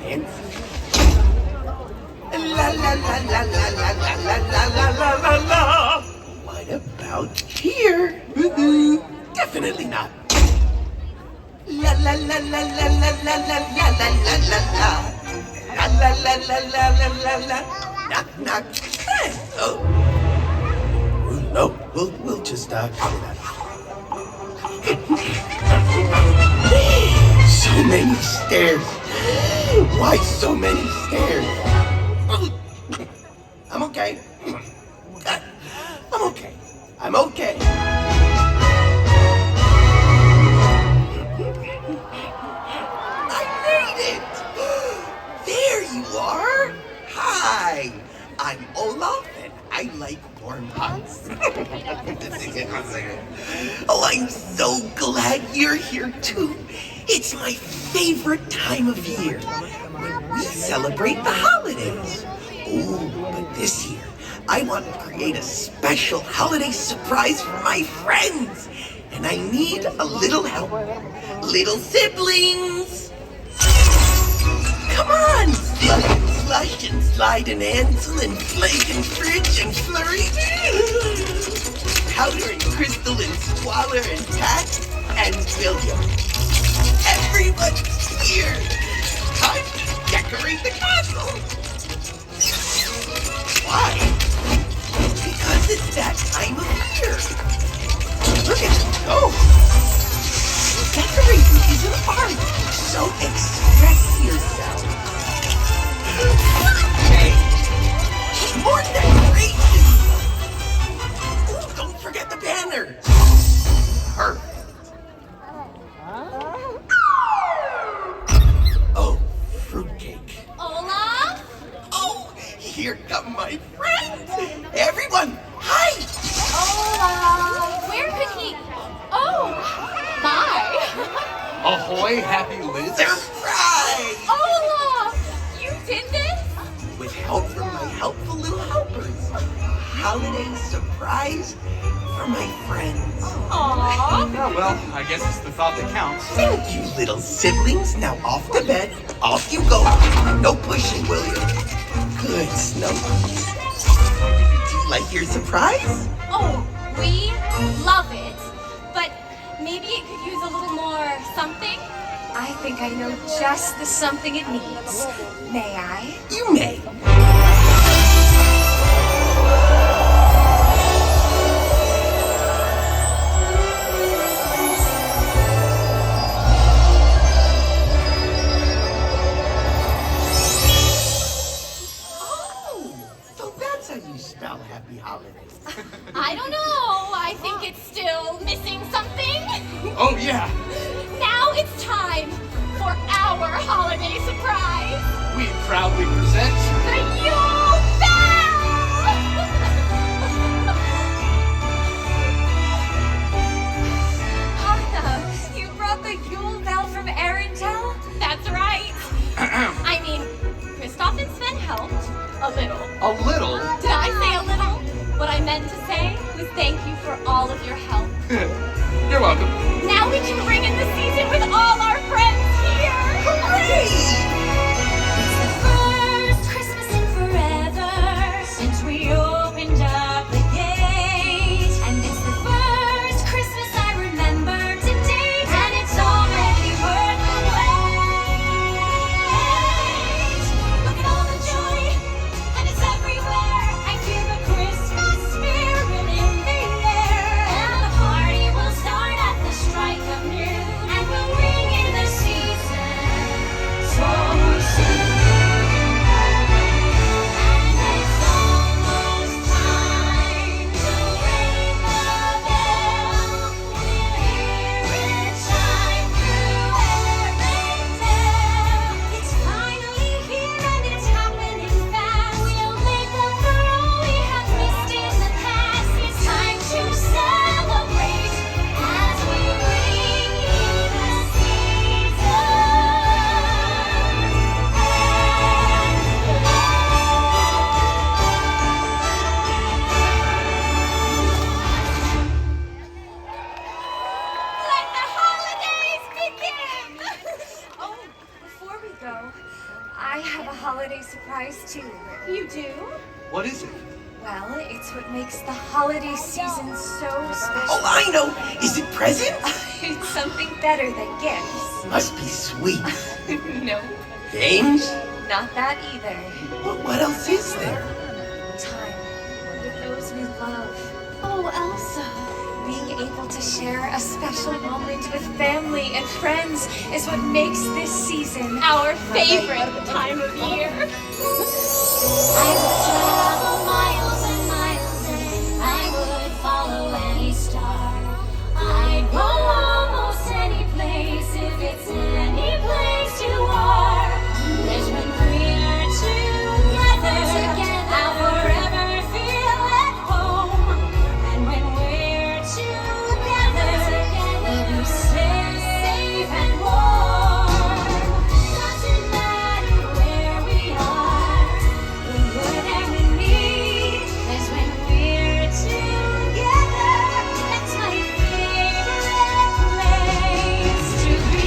fancy. La la la la la la la la la la la la. What about here? Definitely not. La la la la la la la la la la la la la. La la la la la la la la. Knock knock. Hey, oh. No, we'll just cut it out. So many stairs. Why so many stairs? I'm okay. I'm okay. I'm okay. I made it! There you are! Hi! I'm Olaf and I like warm hugs. Oh, I'm so glad you're here too. It's my favorite time of year when we celebrate the holidays. Oh, but this year, I want to create a special holiday surprise for my friends. And I need a little help. Little siblings! Come on! Slush and slide and Ansel and Flake and Fridge and Flurry. Powder and Crystal and Squalor and Tack and William. Everyone's here! Time to decorate the castle! Why? Because it's that time of year. Look at them go! Decorating is an art, so express yourself. Hey, more decorations! Ooh, don't forget the banner. Perfect. Oh, fruitcake. Olaf? Oh, here come my friends. Everyone, hi. Olaf! Where could he... Oh, my. Ahoy, happy Liz. Surprise! Olaf! You did this? With help from my helpful little helpers. Holiday surprise for my friends. Aww. Yeah, well, I guess it's the thought that counts. Thank you, little siblings. Now off to bed. Off you go. No pushing, will you? Good, Snowgie. Do you like your surprise? Oh, we love it. But maybe it could use a little more something? I think I know just the something it needs. May I? You may. Oh, so that's how you spell happy holidays. I don't know. I think it's still missing something. Oh, yeah. Now it's time for our holiday surprise. We proudly present... The Yule Bell! Anna, you brought the Yule Bell from Arendelle? That's right. I mean, Kristoff and Sven helped. A little. A little? Did I say a little? What I meant to say was thank you for all of your help. You're welcome. Now we can bring in the season with all our friends here! Hooray! It's the first Christmas in forever since we opened up the gate. And it's the first Christmas I remember to date. And it's already worth the wait. Look at all the joy, and it's everywhere. I feel the Christmas spirit in the air. And the party will start at the strike of noon. And we'll ring in the season. So What is it? Well, it's what makes the holiday season so special. Oh, I know. Is it presents? It's something better than gifts. Must be sweet. No, Games? not that either. But what else is there? Time with those we love. Oh, Elsa. Being able to share a special moment with family and friends is what makes this season Our favorite time of year. I would travel miles and miles and I would follow any star. I'd go almost any place if it's any place you are. 'Cause when we're together, I'll forever feel at home. And when we're together, we'll be safe and warm. Doesn't matter where we are, we're whatever we need. 'Cause when we're together, that's my favorite place to be.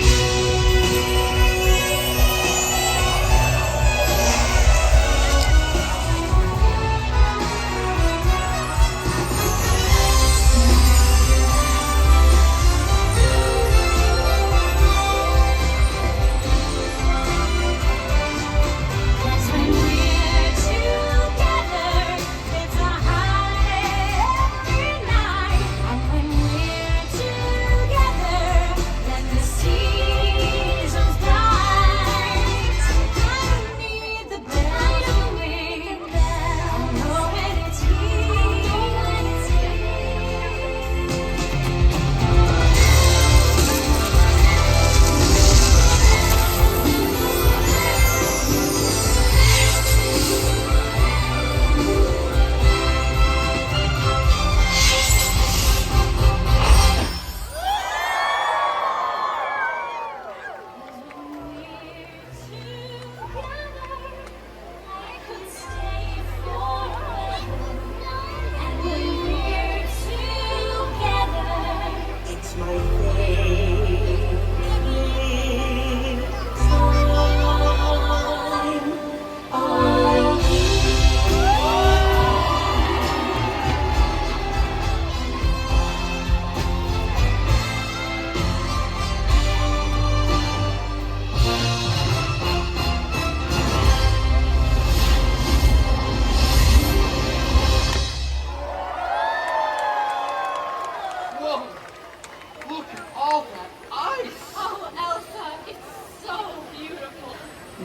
Cause when we're together, it's a holiday every night. And when we're together, then the season's bright. I don't need the bell to ring. I know when it's I could stay forever. And when we're together, It's my favorite time of Whoa! Look at all that ice! Oh, Elsa, it's so beautiful.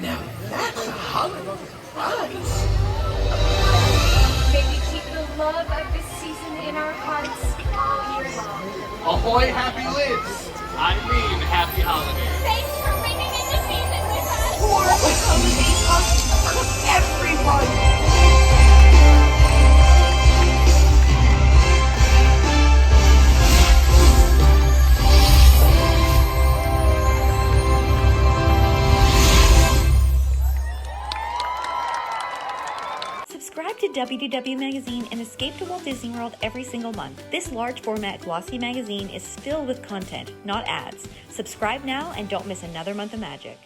Now that's a holiday surprise. May we keep the love of this season in our hearts all year long. Ahoy, happy lids! I mean, happy holidays. Thanks for bringing in the season with us. For the holiday hunt for everyone. Subscribe to WDW Magazine and escape to Walt Disney World every single month. This large format glossy magazine is filled with content, not ads. Subscribe now and don't miss another month of magic.